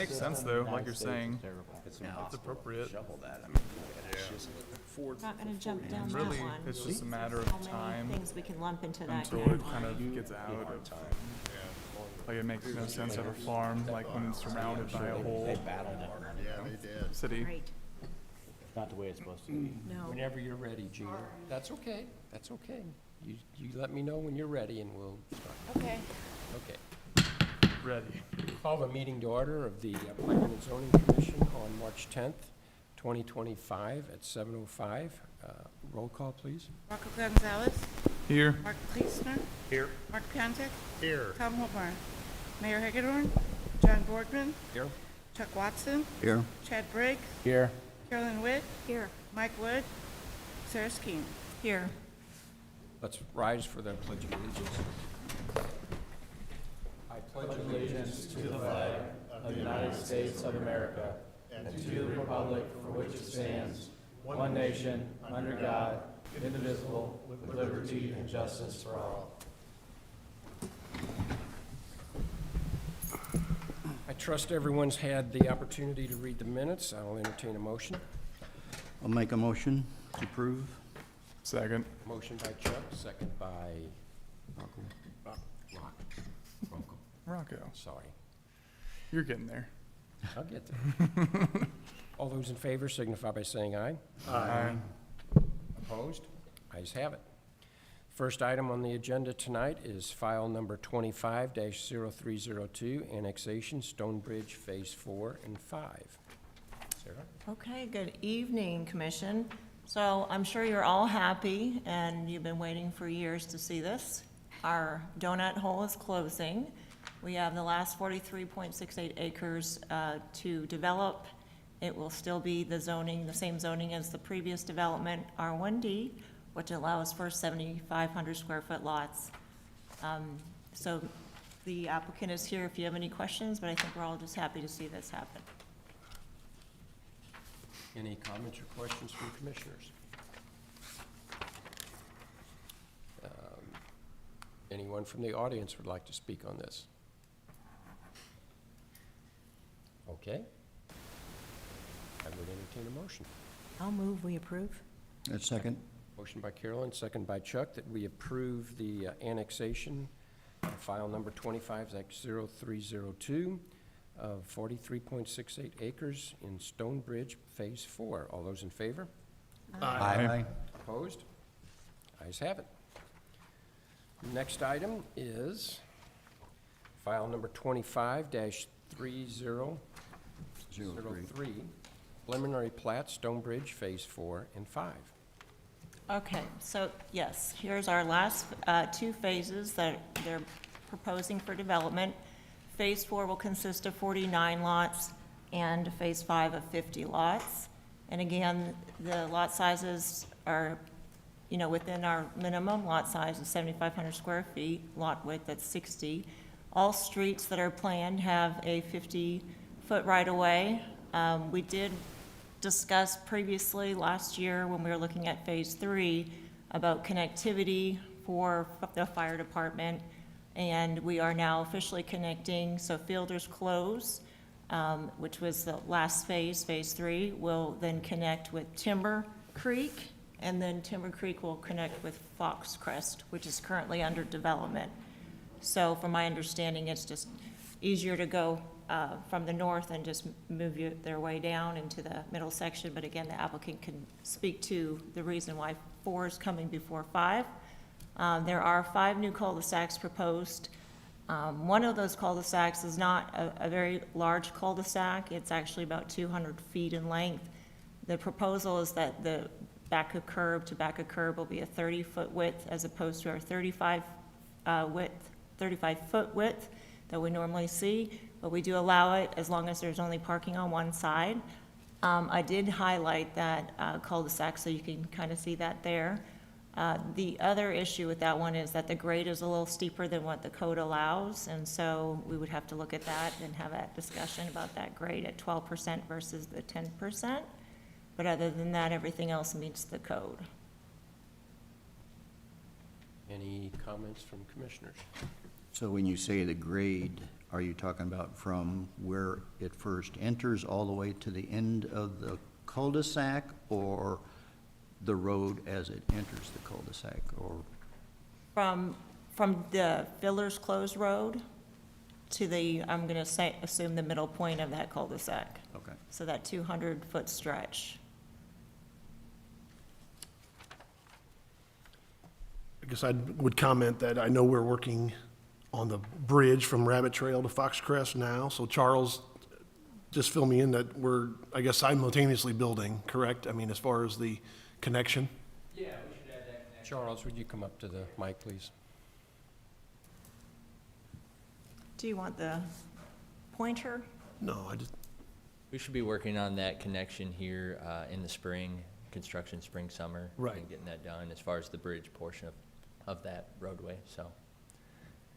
Makes sense though, like you're saying. It's It's appropriate. shovel that. I mean, it's just Ford. Not gonna jump down that Really, one. it's just a matter of How many time things we can lump into that until it kind category. of gets out of, like it makes no sense to have a farm, like when it's surrounded by a whole They battled it. Yeah, they did. city. Right, Not the way it's supposed to be. no. Whenever you're ready, Gina. That's okay, that's okay. You let me know when you're ready and we'll start. Okay. Okay. Ready. Call the meeting to order of the Planning and Zoning Commission on March 10th, 2025 at 7:05. Roll call, please. Rocco Gonzalez, Here. Mark Kleesner. Here. Mark Pontic, Here. Tom Hobart, Mayor Hagedorn, John Borgman, Here. Chuck Watson, Here. Chad Briggs, Here. Carolyn Witt, Here. Mike Wood, Sarah Skeen. Here. Let's rise for the Pledge of Allegiance. I pledge allegiance To the flag of the United States of America and to the republic for which it stands, one nation, under God, indivisible, with liberty and justice for all. I trust everyone's had the opportunity to read the minutes. I'll entertain a motion. I'll make a motion to approve. Second. Motion by Chuck, second by Rock. Rocco. Rocco. Sorry. You're getting there. I'll get there. All those in favor signify by saying aye. Aye. Opposed? Ayes have it. First item on the agenda tonight is file number 25-0302, annexation Stonebridge Phase 4 and 5. Sarah? Okay, good evening, Commission. So I'm sure you're all happy, and you've been waiting for years to see this. Our donut hole is closing. We have the last 43.68 acres to develop. It will still be the zoning, the same zoning as the previous development, R1D, which allows for 7,500 square foot lots. So the applicant is here if you have any questions, but I think we're all just happy to see this happen. Any comments or questions from commissioners? Anyone from the audience would like to speak on this? Okay. I would entertain a motion. I'll move, we approve. A second. Motion by Carolyn, second by Chuck, that we approve the annexation of file number 25-0302 of 43.68 acres in Stonebridge Phase 4. All those in favor? Aye. Opposed? Ayes have it. Next item is file number 25-3003, preliminary plat Stonebridge Phase 4 and 5. Okay, so yes, here's our last two phases that they're proposing for development. Phase 4 will consist of 49 lots and Phase 5 of 50 lots. And again, the lot sizes are, within our minimum lot size of 7,500 square feet, lot width at 60. All streets that are planned have a 50-foot right-of-way. We did discussed previously last year when we were looking at Phase 3 about connectivity for the fire department, and we are now officially connecting. So Fielders Close, which was the last phase, Phase 3, will then connect with Timber Creek, and then Timber Creek will connect with Fox Crest, which is currently under development. So from my understanding, it's just easier to go from the north and just move their way down into the middle section. But again, the applicant can speak to the reason why 4 is coming before 5. There are 5 new cul-de-sacs proposed. One of those cul-de-sacs is not a very large cul-de-sac. It's actually about 200 feet in length. The proposal is that the back of curb to back of curb will be a 30-foot width as opposed to our 35-foot width that we normally see, but we do allow it as long as there's only parking on one side. I did highlight that cul-de-sac so you can kind of see that there. The other issue with that one is that the grade is a little steeper than what the code allows, and so we would have to look at that and have that discussion about that grade at 12% versus the 10%. But other than that, everything else meets the code. Any comments from commissioners? So when you say the grade, are you talking about from where it first enters all the way to the end of the cul-de-sac, or the road as it enters the cul-de-sac, or? From the Fiddler's Close Road to the, I'm gonna say, assume the middle point of that cul-de-sac. Okay. So that 200-foot stretch. I guess I would comment that I know we're working on the bridge from Rabbit Trail to Fox Crest now. So Charles, just fill me in that we're, I guess, simultaneously building, correct? I mean, as far as the connection? Charles, would you come up to the mic, please? Do you want the pointer? No, I just, We should be working on that connection here in the spring, construction spring, summer. Right. And getting that done as far as the bridge portion of that roadway, so.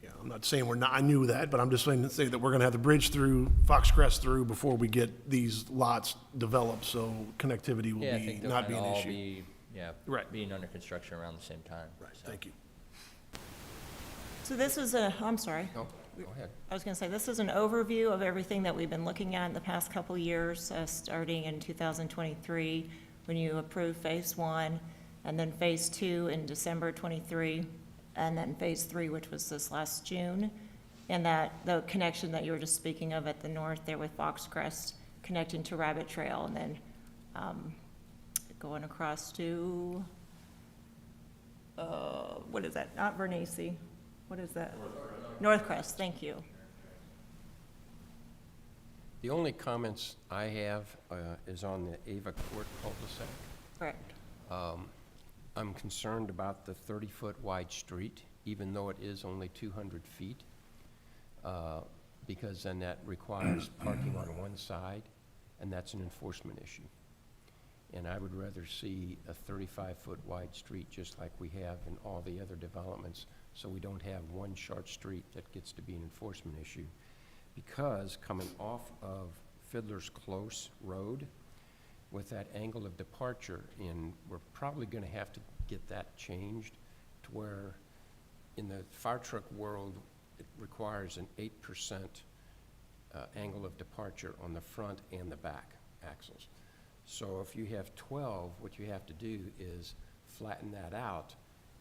yeah, I'm not saying we're not, I knew that, but I'm just saying that we're gonna have the bridge through, Fox Crest through before we get these lots developed, so connectivity will Yeah, I be, think they'll not be kind an of all issue. be, yeah, Right. being under construction around the same time. Right, so. thank you. So this is a, I'm sorry. No, go ahead. I was going to say, this is an overview of everything that we've been looking at in the past couple years, starting in 2023, when you approved Phase 1, and then Phase 2 in December 23, and then Phase 3, which was this last June. And that, the connection that you were just speaking of at the north there with Fox Crest, connecting to Rabbit Trail, and then going across to, what is that? Not Vernacey. What is that? North Crest, thank you. The only comments I have is on the Ava Court cul-de-sac. Correct. I'm concerned about the 30-foot wide street, even though it is only 200 feet, because then that requires parking on one side, and that's an enforcement issue. And I would rather see a 35-foot wide street, just like we have in all the other developments, so we don't have one short street that gets to be an enforcement issue. Because coming off of Fiddler's Close Road, with that angle of departure, and we're probably gonna have to get that changed to where, in the fire truck world, it requires an 8% angle of departure on the front and the back axles. So if you have 12, what you have to do is flatten that out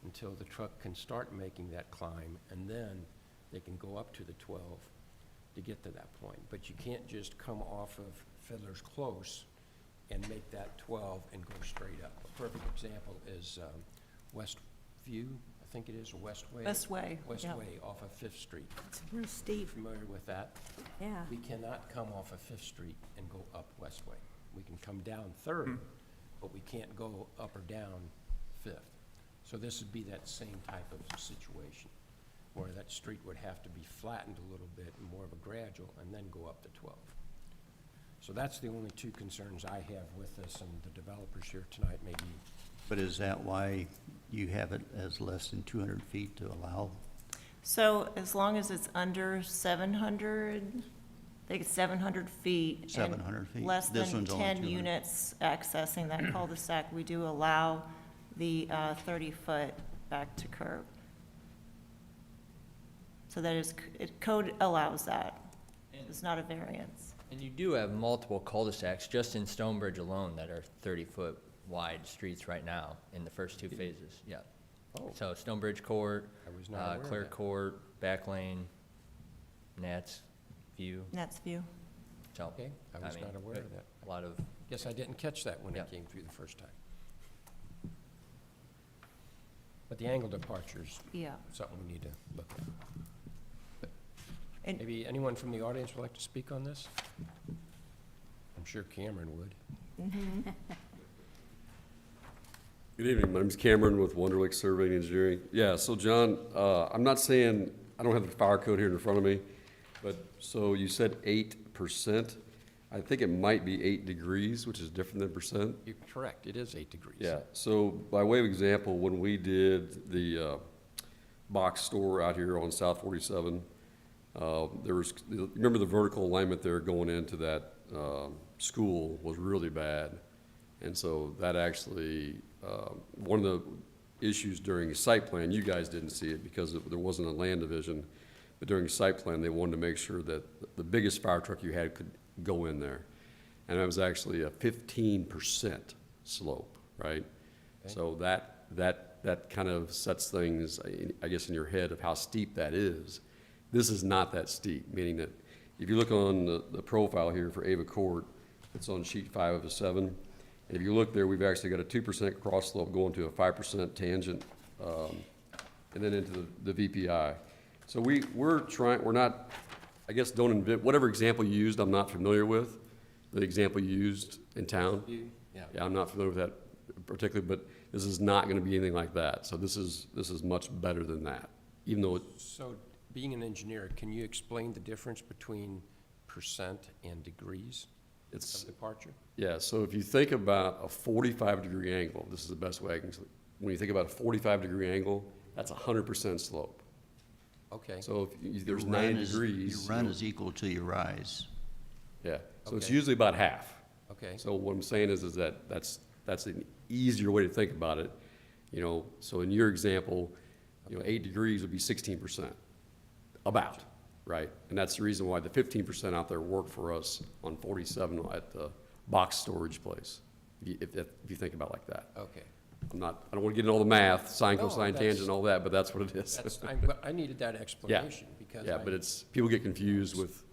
until the truck can start making that climb, and then they can go up to the 12 to get to that point. But you can't just come off of Fiddler's Close and make that 12 and go straight up. A perfect example is Westview, I think it is, or Westway? Westway, yeah. Westway off of Fifth Street. It's real steep, Familiar with that? yeah. We cannot come off of Fifth Street and go up Westway. We can come down Third, but we can't go up or down Fifth. So this would be that same type of situation, where that street would have to be flattened a little bit and more of a gradual, and then go up to 12. So that's the only two concerns I have with this, and the developers here tonight may be. But is that why you have it as less than 200 feet to allow? So as long as it's under 700, I think it's 700 feet. and 700 feet? Less This than one's only 10 200. units accessing that cul-de-sac, we do allow the 30-foot back to curb. So that is, code allows that. It's not a variance. And you do have multiple cul-de-sacs just in Stonebridge alone that are 30-foot wide streets right now in the first two phases, yeah. Oh. So Stonebridge Court, I was not aware of Clear that. Court, Back Lane, Nats View, That's view. so. Okay, I was mean, not aware of that. A lot of, Guess I didn't catch that when Yeah. it came through the first time. But the angle departure's Yeah. something we need to look at. And Maybe anyone from the audience would like to speak on this? I'm sure Cameron would. Good evening, my name's Cameron with Wonderlick Surveying Engineering. Yeah, so John, I'm not saying, I don't have the fire code here in front of me, but, so you said 8%. I think it might be 8 degrees, which is different than percent. You're correct, it is 8 degrees. Yeah, so by way of example, when we did the box store out here on South 47, there was, remember the vertical alignment there going into that school was really bad. And so that actually, one of the issues during the site plan, you guys didn't see it because there wasn't a land division, but during site plan, they wanted to make sure that the biggest fire truck you had could go in there. And it was actually a 15% slope, right? So that kind of sets things, I guess, in your head of how steep that is. This is not that steep, meaning that if you look on the profile here for Ava Court, it's on sheet 5 of 7. If you look there, we've actually got a 2% cross slope going to a 5% tangent, and then into the VPI. So we're not, I guess, don't invent, whatever example you used, I'm not familiar with, the example you used in town. Yeah. Yeah, I'm not familiar with that particularly, but this is not gonna be anything like that. So this is much better than that, even though So, being an engineer, can you explain the difference between percent and degrees it's, of departure? yeah, so if you think about a 45-degree angle, this is the best way I can, when you think about a 45-degree angle, that's 100% slope. Okay, So if there's Your run 90 is- degrees. Your run is equal to your rise. Yeah, so it's Okay. usually about half. okay, So what I'm saying is that that's an easier way to think about it. You know, so in your example, 8 degrees would be 16%, about, right? And that's the reason why the 15% out there worked for us on 47 at the box storage place, if you think about it like that. okay. I don't want to get into all the math, sine, No, cosine, that's- tangent, and all that, but that's what it is. I needed that explanation, because Yeah, I- but it's, people get confused with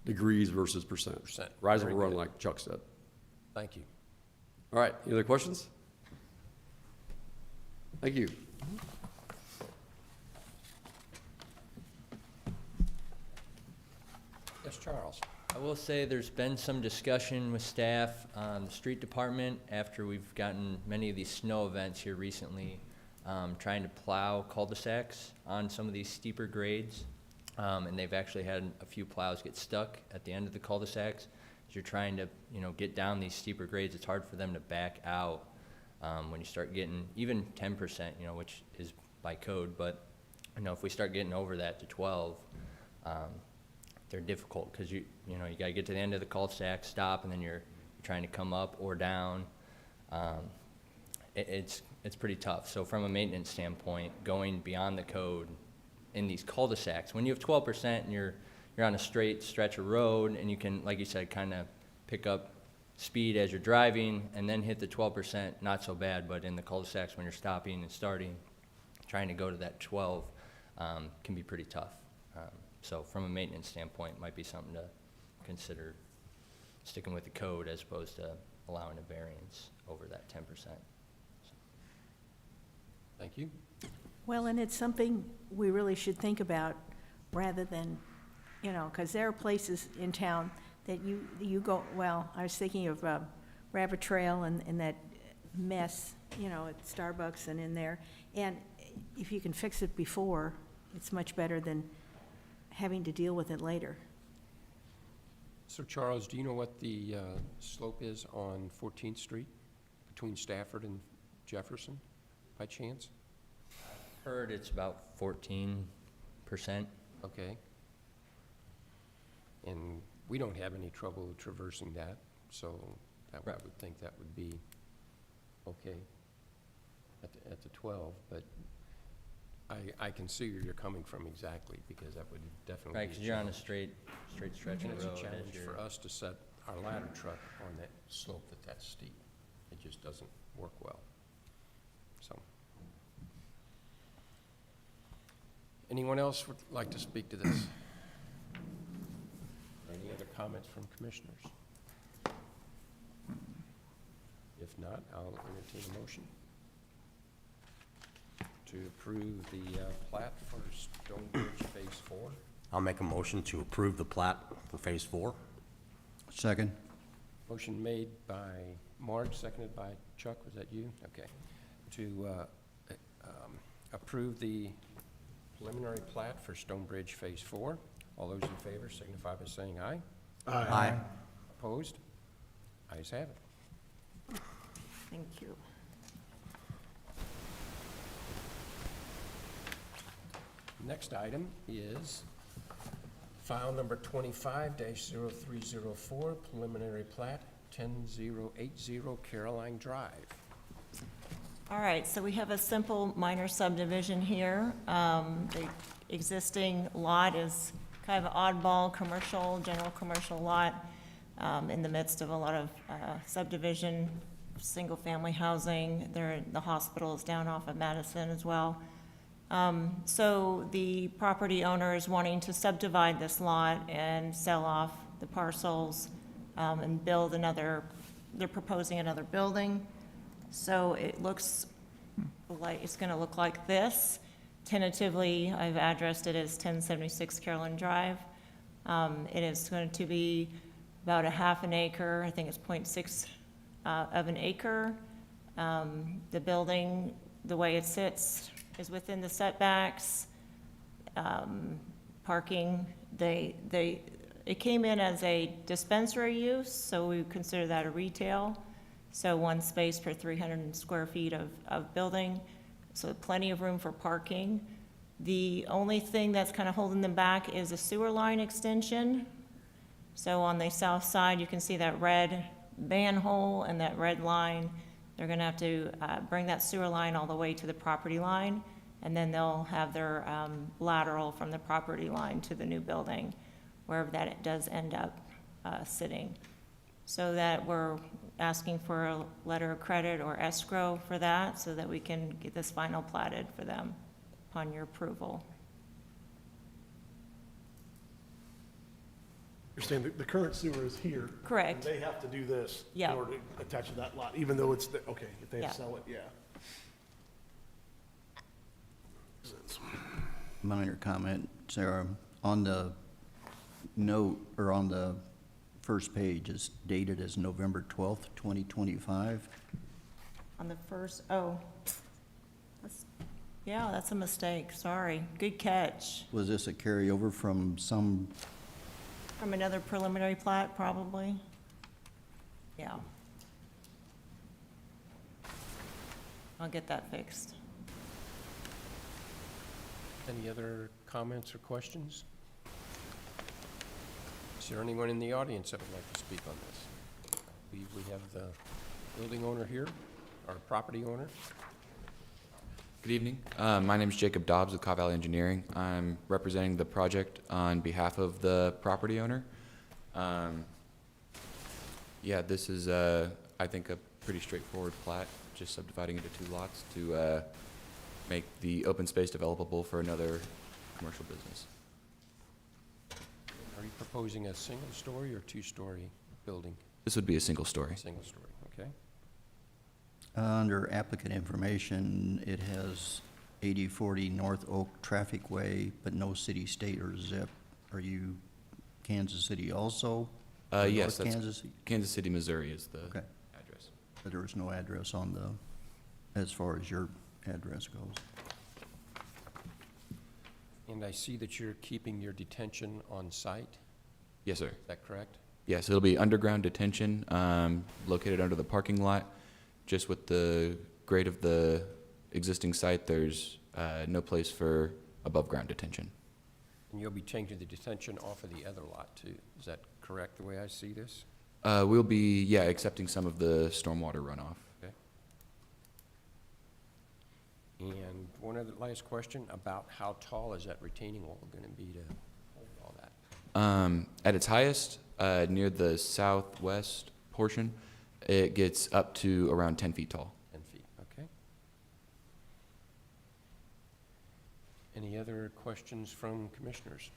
degrees versus percent. Percent. Rise Very will run good. like Chuck said. Thank you. All right, any other questions? Thank you. Yes, Charles? I will say there's been some discussion with staff on the street department after we've gotten many of these snow events here recently, trying to plow cul-de-sacs on some of these steeper grades. And they've actually had a few plows get stuck at the end of the cul-de-sacs. As you're trying to, get down these steeper grades, it's hard for them to back out when you start getting even 10%, which is by code. But, if we start getting over that to 12, they're difficult because you got to get to the end of the cul-de-sac, stop, and then you're trying to come up or down. It's pretty tough. So from a maintenance standpoint, going beyond the code in these cul-de-sacs, when you have 12% and you're on a straight stretch of road and you can, like you said, kind of pick up speed as you're driving and then hit the 12%, not so bad. But in the cul-de-sacs, when you're stopping and starting, trying to go to that 12 can be pretty tough. So from a maintenance standpoint, it might be something to consider sticking with the code as opposed to allowing a variance over that 10%. Thank you. Well, and it's something we really should think about rather than, because there are places in town that you go, well, I was thinking of Rabbit Trail and that mess, at Starbucks and in there. And if you can fix it before, it's much better than having to deal with it later. So Charles, do you know what the slope is on 14th Street between Stafford and Jefferson, by chance? Heard it's about 14%. Okay. And we don't have any trouble traversing that, so I Right. would think that would be okay at the 12, but I can see where you're coming from exactly, because that would definitely be Right, a because you're on a challenge. straight stretch And of it's road a as challenge you're. for us to set our ladder truck on that slope that's steep. It just doesn't work well. So. Anyone else would like to speak to this? Any other comments from commissioners? If not, I'll entertain a motion to approve the plat for Stonebridge Phase 4. I'll make a motion to approve the plat for Phase 4. Second? Motion made by Mark, seconded by Chuck, was that you? Okay. To approve the preliminary plat for Stonebridge Phase 4. All those in favor signify by saying aye. Aye. Opposed? Ayes have it. Thank you. Next item is file number 25-0304, preliminary plat, 10080 Caroline Drive. All right, so we have a simple minor subdivision here. The existing lot is kind of an oddball commercial, general commercial lot, in the midst of a lot of subdivision, single-family housing. The hospital is down off of Madison as well. So the property owner is wanting to subdivide this lot and sell off the parcels, and build another, they're proposing another building. So it looks like, it's gonna look like this. Tentatively, I've addressed it as 1076 Carolyn Drive. It is going to be about a half an acre, I think it's 0.6 of an acre. The building, the way it sits, is within the setbacks. Parking, it came in as a dispensary use, so we consider that a retail. So one space per 300 square feet of building, so plenty of room for parking. The only thing that's kind of holding them back is a sewer line extension. So on the south side, you can see that red manhole and that red line. They're gonna have to bring that sewer line all the way to the property line, and then they'll have their lateral from the property line to the new building, wherever that it does end up sitting. So that we're asking for a letter of credit or escrow for that, so that we can get this final platted for them upon your approval. You're saying the current sewer is here? Correct. And they have to do this in Yeah. order to attach to that lot, even though it's, okay, if they Yeah. sell it, yeah. Sense. Minor comment, Sarah, on the note, or on the first page, it's dated as November 12th, 2025. On the first, yeah, that's a mistake, sorry. Good catch. Was this a carryover from some, From another preliminary plat, probably? Yeah. I'll get that fixed. Any other comments or questions? Is there anyone in the audience that would like to speak on this? We have the building owner here, our property owner. Good evening. My name is Jacob Dobbs with Cobb Valley Engineering. I'm representing the project on behalf of the property owner. Yeah, this is, I think, a pretty straightforward plat, just subdividing into 2 lots to make the open space developable for another commercial business. Are you proposing a single-story or 2-story building? This would be a single story. Single-story, okay. under applicant information, it has 8040 North Oak Traffic Way, but no city, state, or zip. Are you Kansas City also? Or Yes, North that's Kansas City? Kansas City, Missouri is the Okay. address. But there is no address on the, as far as your address goes. And I see that you're keeping your detention on site, Yes, sir. is that correct? Yes, it'll be underground detention, located under the parking lot. Just with the grade of the existing site, there's no place for above-ground detention. And you'll be changing the detention off of the other lot too, is that correct, the way I see this? We'll be, yeah, accepting some of the stormwater runoff. Okay. And one other last question, about how tall is that retaining wall gonna be to hold all that? At its highest, near the southwest portion, it gets up to around 10 feet tall. 10 feet, okay. Any other questions from commissioners?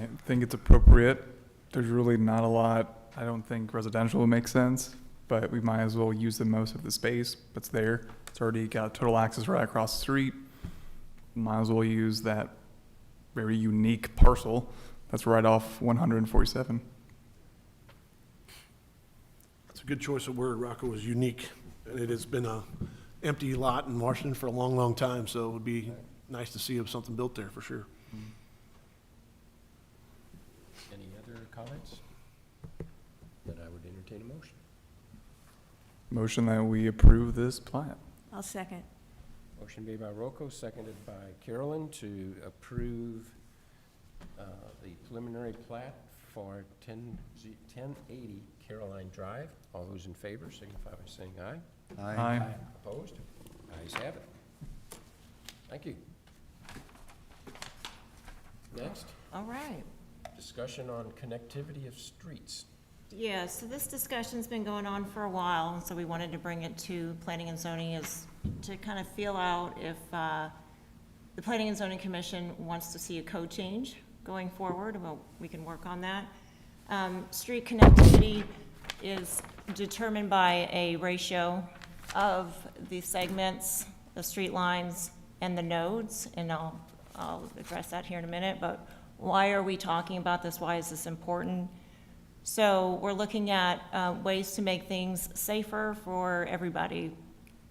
I think it's appropriate. There's really not a lot. I don't think residential would make sense, but we might as well use the most of the space that's there. It's already got total access right across the street. Might as well use that very unique parcel that's right off 147. It's a good choice of word. Rocco is unique. And it has been a empty lot in Washington for a long, long time, so it would be nice to see something built there for sure. Any other comments? Then I would entertain a motion. Motion that we approve this plat. I'll second. Motion made by Rocco, seconded by Carolyn to approve the preliminary plat for 1080 Caroline Drive. All those in favor signify by saying aye. Aye. Opposed? Ayes have it. Thank you. Next, All right. discussion on connectivity of streets. Yeah, so this discussion's been going on for a while, and so we wanted to bring it to Planning and Zoning is to kind of feel out if the Planning and Zoning Commission wants to see a code change going forward. Well, we can work on that. Street connectivity is determined by a ratio of the segments, the street lines, and the nodes, and I'll address that here in a minute, but why are we talking about this? Why is this important? So we're looking at ways to make things safer for everybody,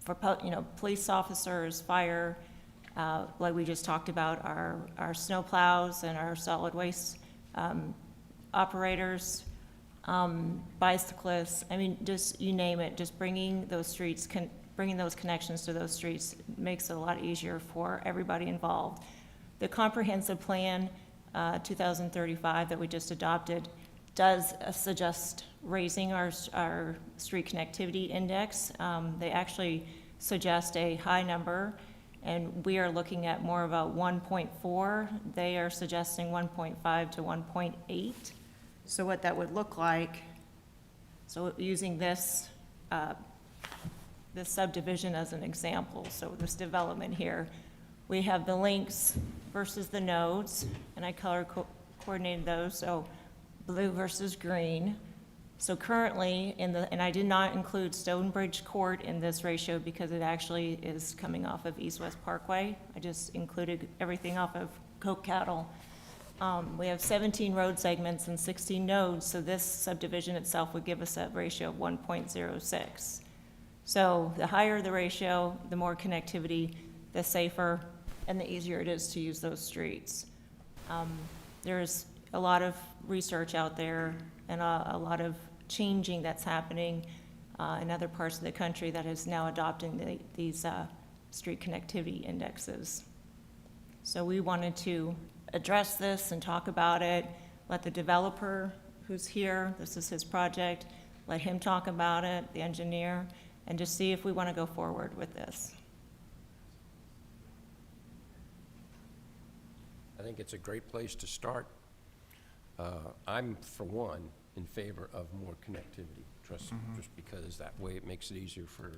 for police officers, fire, like we just talked about, our snow plows and our solid waste operators, bicyclists. I mean, just you name it. Just bringing those streets, bringing those connections to those streets makes it a lot easier for everybody involved. The comprehensive plan 2035 that we just adopted does suggest raising our street connectivity index. They actually suggest a high number, and we are looking at more of a 1.4. They are suggesting 1.5 to 1.8. So what that would look like, so using this subdivision as an example, so this development here, we have the links versus the nodes, and I color coordinated those, so blue versus green. So currently, and I did not include Stonebridge Court in this ratio because it actually is coming off of East-West Parkway. I just included everything off of Coke Cattle. We have 17 road segments and 16 nodes, so this subdivision itself would give us a ratio of 1.06. So the higher the ratio, the more connectivity, the safer, and the easier it is to use those streets. There's a lot of research out there and a lot of changing that's happening in other parts of the country that is now adopting these street connectivity indexes. So we wanted to address this and talk about it, let the developer who's here, this is his project, let him talk about it, the engineer, and just see if we want to go forward with this. I think it's a great place to start. I'm, for one, in favor of more connectivity, just because that way it makes it easier for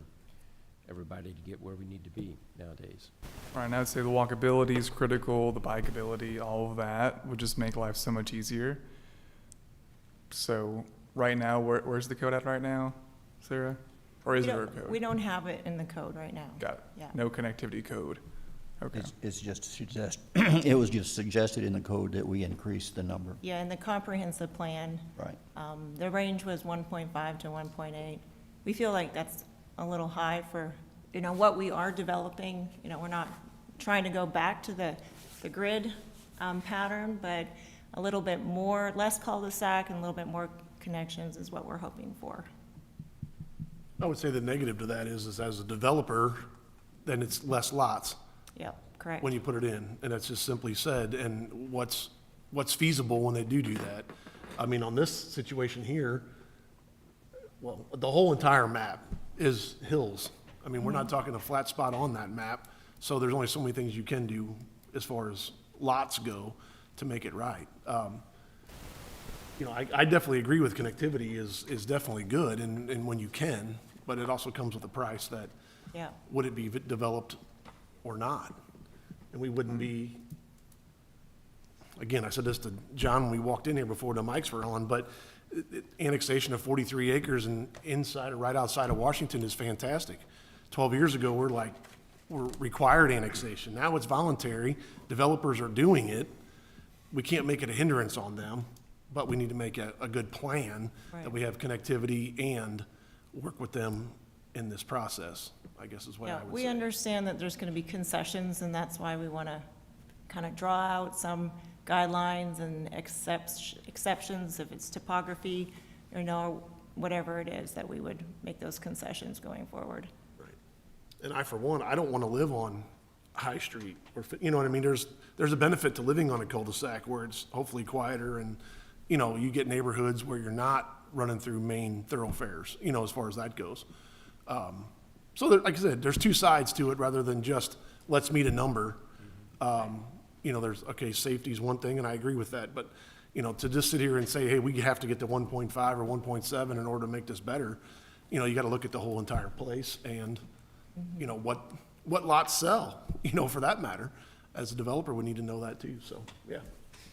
everybody to get where we need to be nowadays. Right, and I would say the walkability is critical, the bikeability, all of that would just make life so much easier. So right now, where's the code at right now, Sarah? Or is there a code? We don't have it in the code right now. Got it. Yeah. No connectivity code. Okay. It's just it was just suggested in the code that we increase the number. Yeah, in the comprehensive plan, Right. the range was 1.5 to 1.8. We feel like that's a little high for, what we are developing. We're not trying to go back to the grid pattern, but a little bit more, less cul-de-sac and a little bit more connections is what we're hoping for. I would say the negative to that is as a developer, then it's less lots Yep, correct. when you put it in, and that's just simply said, and what's feasible when they do that. I mean, on this situation here, well, the whole entire map is hills. I mean, we're not talking a flat spot on that map, so there's only so many things you can do as far as lots go to make it right. I definitely agree with connectivity is definitely good, and when you can, but it also comes with a price that, Yeah, would it be developed or not? And we wouldn't be, again, I said this to John when we walked in here before the mics were on, but annexation of 43 acres and right outside of Washington is fantastic. 12 years ago, we're required annexation. Now it's voluntary. Developers are doing it. We can't make it a hindrance on them, but we need to make a good plan that Right. we have connectivity and work with them in this process, I guess is what I yeah, would we say. understand that there's going to be concessions, and that's why we want to kind of draw out some guidelines and exceptions if it's topography, whatever it is, that we would make those concessions going forward. And I, for one, I don't want to live on High Street, or, you know what I mean? There's a benefit to living on a cul-de-sac where it's hopefully quieter and, you get neighborhoods where you're not running through main thoroughfares, as far as that goes. So there, like I said, there's two sides to it rather than just, let's meet a number. You know, there's, okay, safety's one thing, and I agree with that, but, you know, to just sit here and say, hey, we have to get to 1.5 or 1.7 in order to make this better, you know, you gotta look at the whole entire place and, you know, what lots sell, you know, for that matter. As a developer, we need to know that too, so, yeah.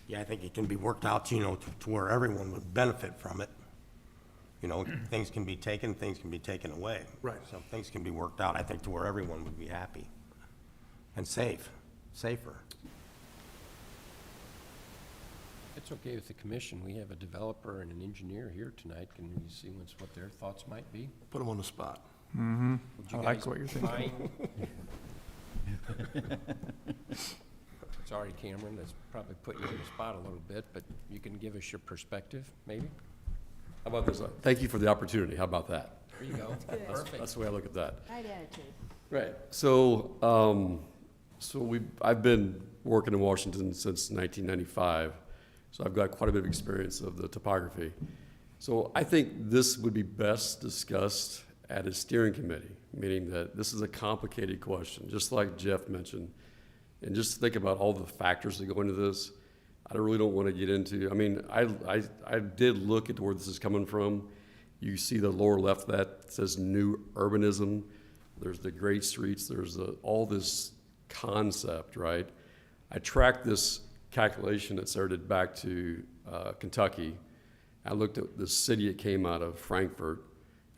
Yeah, I think it can be worked out, you know, to where everyone would benefit from it. You know, things can be taken away. Right. So things can be worked out, I think, to where everyone would be happy and safer. It's okay with the commission. We have a developer and an engineer here tonight. Can we see what their thoughts might be? Put them on the spot. Mm-hmm. Would you I like guys what you're thinking. mind? Sorry, Cameron, that's probably putting you on the spot a little bit, but you can give us your perspective, maybe? How about this? Thank you for the opportunity. How about that? There you go. Perfect. That's the way I look at that. Right attitude. Right. So, I've been working in Washington since 1995, so I've got quite a bit of experience of the topography. So I think this would be best discussed at a steering committee, meaning that this is a complicated question, just like Jeff mentioned. And just think about all the factors that go into this. I really don't want to get into, I mean, I did look at where this is coming from. You see the lower left of that says new urbanism. There's the great streets, there's all this concept, right? I tracked this calculation that started back to Kentucky. I looked at the city it came out of, Frankfurt.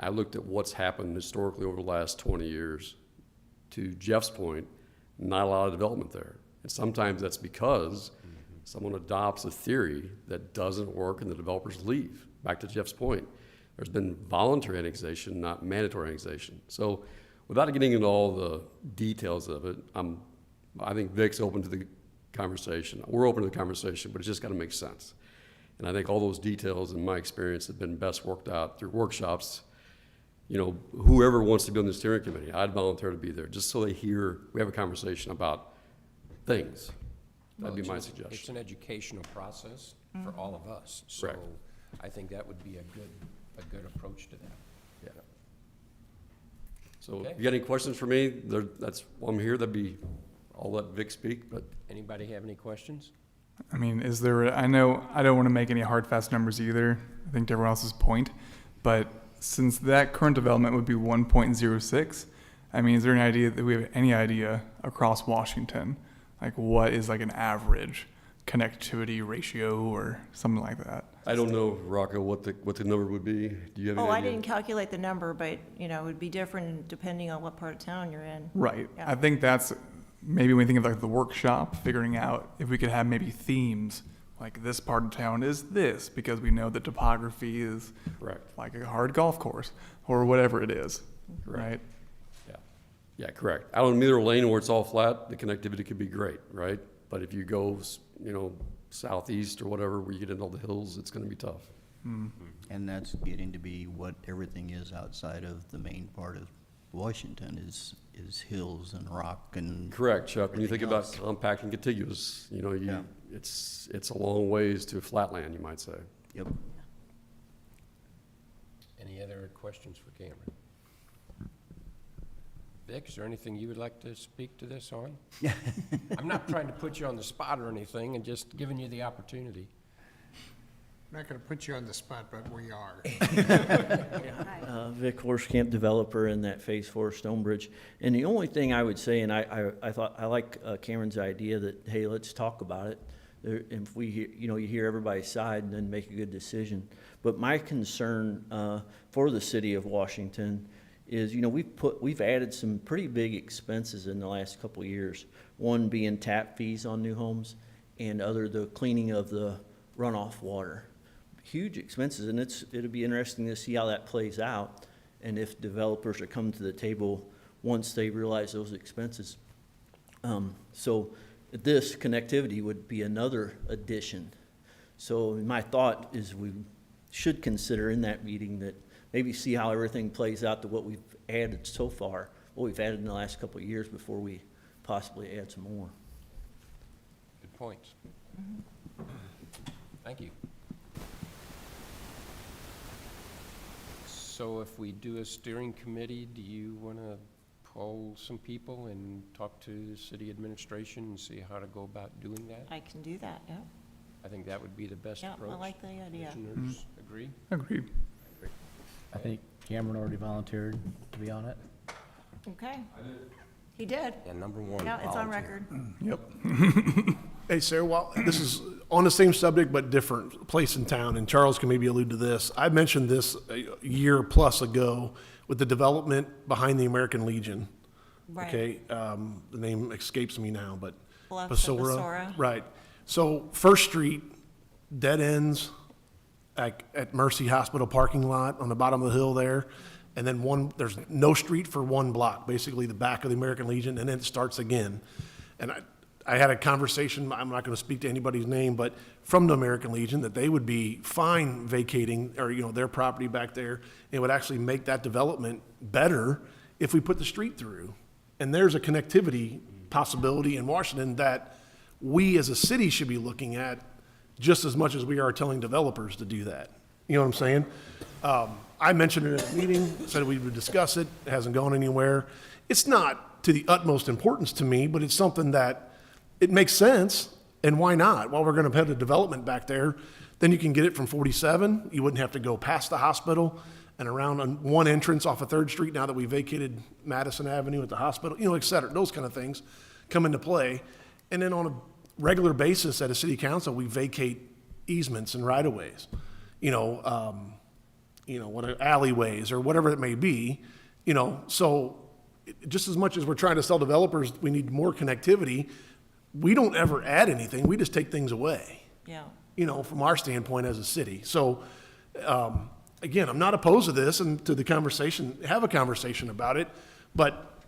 I looked at what's happened historically over the last 20 years. To Jeff's point, not a lot of development there. And sometimes that's because someone adopts a theory that doesn't work and the developers leave. Back to Jeff's point, there's been voluntary annexation, not mandatory annexation. So without getting into all the details of it, I think Vic's open to the conversation. We're open to the conversation, but it's just got to make sense. And I think all those details, in my experience, have been best worked out through workshops. You know, whoever wants to be on the steering committee, I'd volunteer to be there, just so they hear, we have a conversation about things. That'd be my It's suggestion. an educational process for all of us. So Correct. I think that would be a good approach to that. Yeah. So Okay. if you got any questions for me, that's why I'm here. I'll let Vic speak, but Anybody have any questions? I mean, I know I don't want to make any hard, fast numbers either. I think to everyone else's point, but since that current development would be 1.06, I mean, is there we have any idea across Washington, like what is like an average connectivity ratio or something like that? I don't know, Rocco, what the number would be. Do you have any Oh, I idea? didn't calculate the number, but, you know, it would be different depending on what part of town you're in. Right. Yeah. I think that's maybe when we think of like the workshop, figuring out if we could have maybe themes, like this part of town is this, because we know the topography is Correct. like a hard golf course or whatever it is, right? Yeah. Yeah, correct. Out on Meter Lane where it's all flat, the connectivity could be great, right? But if you go, southeast or whatever, where you get into all the hills, it's gonna be tough. And that's getting to be what everything is outside of the main part of Washington is hills and rock and. Correct, Chuck. When you think everything about else. compact and contiguous, Yeah. it's a long ways to flatland, you might say. Yep. Any other questions for Cameron? Vic, is there anything you would like to speak to this on? I'm not trying to put you on the spot or anything, and just giving you the opportunity. I'm not going to put you on the spot, but we are. Vic Horskamp, developer in that Phase 4 Stonebridge. And the only thing I would say, and I thought, I like Cameron's idea that, hey, let's talk about it. If we hear, you hear everybody's side and then make a good decision. But my concern for the city of Washington is, we've added some pretty big expenses in the last couple of years. One being tap fees on new homes, and the cleaning of the runoff water. Huge expenses, and it'll be interesting to see how that plays out, and if developers are coming to the table once they realize those expenses. So this connectivity would be another addition. So my thought is we should consider in that meeting that maybe see how everything plays out to what we've added so far, what we've added in the last couple of years before we possibly add some more. Good points. Thank you. So if we do a steering committee, do you want to poll some people and talk to city administration and see how to go about doing that? I can do that, yeah. I think that would be the best Yeah, approach. I like the idea. Commissioners agree? Agreed. I think Cameron already volunteered to be on it. Okay. He did. Yeah, number one. Yeah, it's on volunteer. record. Yep. Hey, Sarah, well, this is on the same subject but different place in town, and Charles can maybe allude to this. I mentioned this a year plus ago with the development behind the American Legion. Right. Okay, the name escapes me now, but. Bluffs of Basora. Right. So First Street, dead ends at Mercy Hospital parking lot on the bottom of the hill there. And then there's no street for one block, basically the back of the American Legion, and then it starts again. And I had a conversation, I'm not gonna speak to anybody's name, but from the American Legion, that they would be fine vacating, or, their property back there. It would actually make that development better if we put the street through. And there's a connectivity possibility in Washington that we as a city should be looking at just as much as we are telling developers to do that. You know what I'm saying? I mentioned it at a meeting, said we would discuss it, it hasn't gone anywhere. It's not to the utmost importance to me, but it's something that, it makes sense, and why not? While we're gonna have a development back there, then you can get it from 47, you wouldn't have to go past the hospital and around on one entrance off of 3rd Street now that we vacated Madison Avenue at the hospital, et cetera. Those kind of things come into play. And then on a regular basis at a city council, we vacate easements and right-of-ways. What alleyways or whatever it may be, so just as much as we're trying to sell developers, we need more connectivity. We don't ever add anything, we just take things away, Yeah. From our standpoint as a city. So, again, I'm not opposed to this and to the conversation, have a conversation about it, but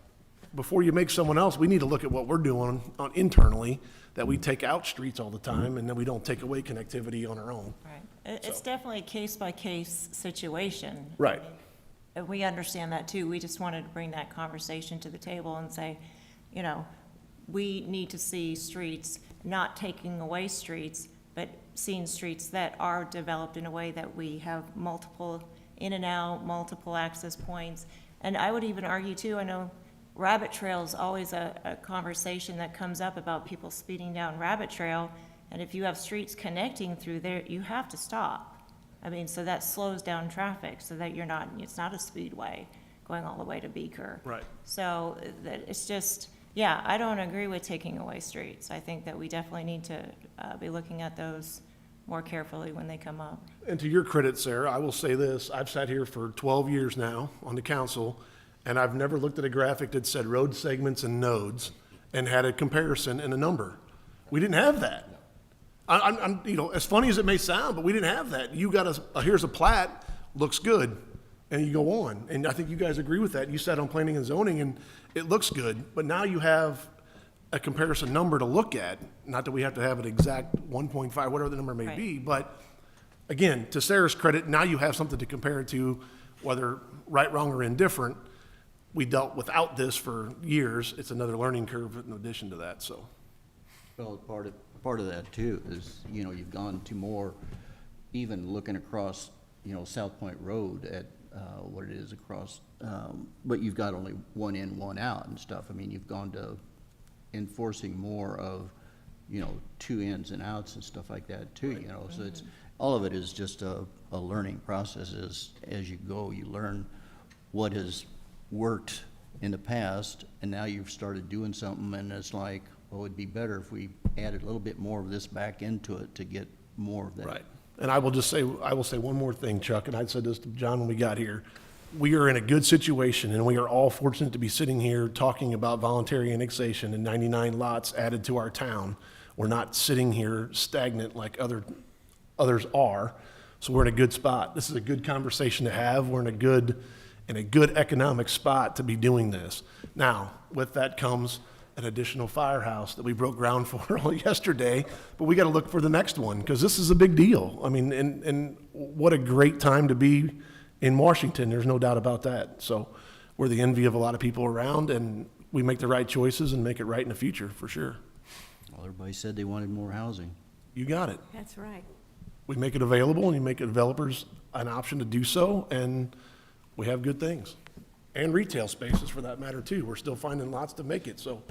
before you make someone else, we need to look at what we're doing on internally, that we take out streets all the time and then we don't take away connectivity on our own. Right. It's definitely a case-by-case situation. Right. And we understand that too. We just wanted to bring that conversation to the table and say, we need to see streets, not taking away streets, but seeing streets that are developed in a way that we have multiple in and out, multiple access points. And I would even argue too, I know Rabbit Trail is always a conversation that comes up about people speeding down Rabbit Trail. And if you have streets connecting through there, you have to stop. So that slows down traffic so that it's not a speedway going all the way to Beaker. Right. So that it's just, yeah, I don't agree with taking away streets. I think that we definitely need to be looking at those more carefully when they come up. And to your credit, Sarah, I will say this, I've sat here for 12 years now on the council, and I've never looked at a graphic that said road segments and nodes and had a comparison and a number. We didn't have that. I'm as funny as it may sound, but we didn't have that. You got here's a plat, looks good, and you go on. And I think you guys agree with that. You sat on planning and zoning, and it looks good, but now you have a comparison number to look at. Not that we have to have an exact 1.5, whatever the number may Right. be, but again, to Sarah's credit, now you have something to compare it to, whether right, wrong, or indifferent. We dealt without this for years. It's another learning curve in addition to that, so. Well, part of that too is, you've gone to more, even looking across, South Point Road at, what it is across, but you've got only one in, one out and stuff. You've gone to enforcing more of, 2 ins and outs and stuff like that too, so it's, all of it is just a learning process. As you go, you learn what has worked in the past, and now you've started doing something, and it's like, well, it'd be better if we added a little bit more of this back into it to get more of that. Right. And I will say one more thing, Chuck, and I said this to John when we got here. We are in a good situation, and we are all fortunate to be sitting here talking about voluntary annexation and 99 lots added to our town. We're not sitting here stagnant like others are, so we're in a good spot. This is a good conversation to have. We're in a good economic spot to be doing this. Now, with that comes an additional firehouse that we broke ground for yesterday, but we got to look for the next one because this is a big deal. And what a great time to be in Washington. There's no doubt about that. So we're the envy of a lot of people around, and we make the right choices and make it right in the future for sure. Well, everybody said they wanted more housing. You got it. That's right. We make it available, and you make developers an option to do so, and we have good things. And retail spaces for that matter too. We're still finding lots to make it, so,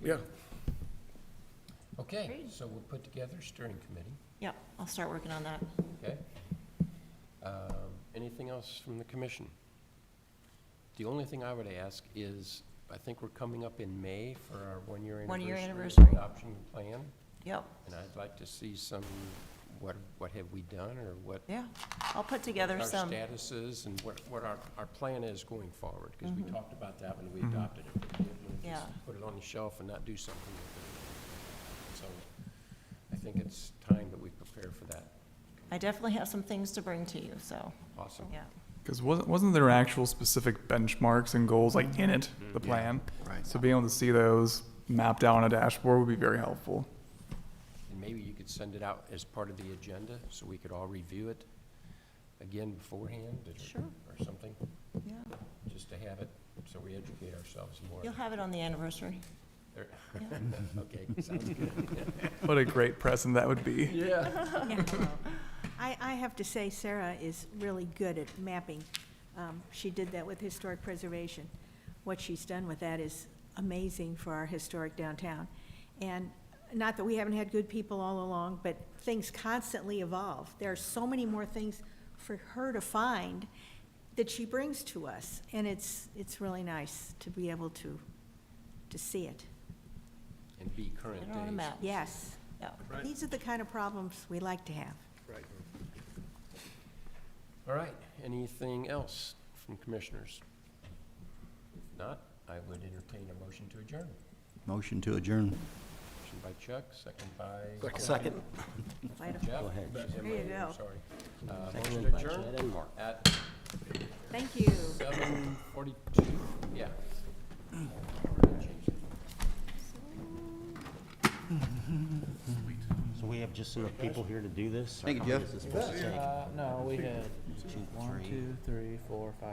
yeah. Okay, so we'll put together a steering committee, Yep, I'll start working on that. okay? Anything else from the commission? The only thing I would ask is, I think we're coming up in May for our one-year anniversary. One-year of anniversary. Adoption plan, Yep, and I'd like to see some, what have we done, or what yeah. I'll put together our some, status is, and what our plan is going forward, because we talked about that when we Mhm. adopted it. We didn't wanna just Yeah. put it on the shelf and not do something with it. So I think it's time that we prepare for that. I definitely have some things to bring to you, so, Awesome. yeah. Because wasn't there actual specific benchmarks and goals like in it, the Mhm. plan? Right. So being able to see those mapped out on a dashboard would be very helpful. And maybe you could send it out as part of the agenda, so we could all review it again beforehand, Sure. or something, Yeah. just to have it, so we educate ourselves more. You'll have it on the anniversary. There- Yeah. Okay, sounds good. What a great present that would be. Yeah. Yeah. I have to say Sarah is really good at mapping. She did that with historic preservation. What she's done with that is amazing for our historic downtown. And not that we haven't had good people all along, but things constantly evolve. There are so many more things for her to find that she brings to us. And it's really nice to be able to see it. And be current Put it on a days. map. Yes. Yeah. Right. These are the kind of problems we like to have. Right. All right, anything else from commissioners? If not, I would entertain a motion to adjourn. Motion to adjourn. Motion by Chuck, second by Second. Later. Jeff. Go ahead. There you go. Sorry. Motion to adjourn at Thank you. 7:42, yeah. So we have just enough people here to do this? or Thank you, how many Jeff. is this supposed to take? No, we had Two, 1, three. 2, 3, 4, 5,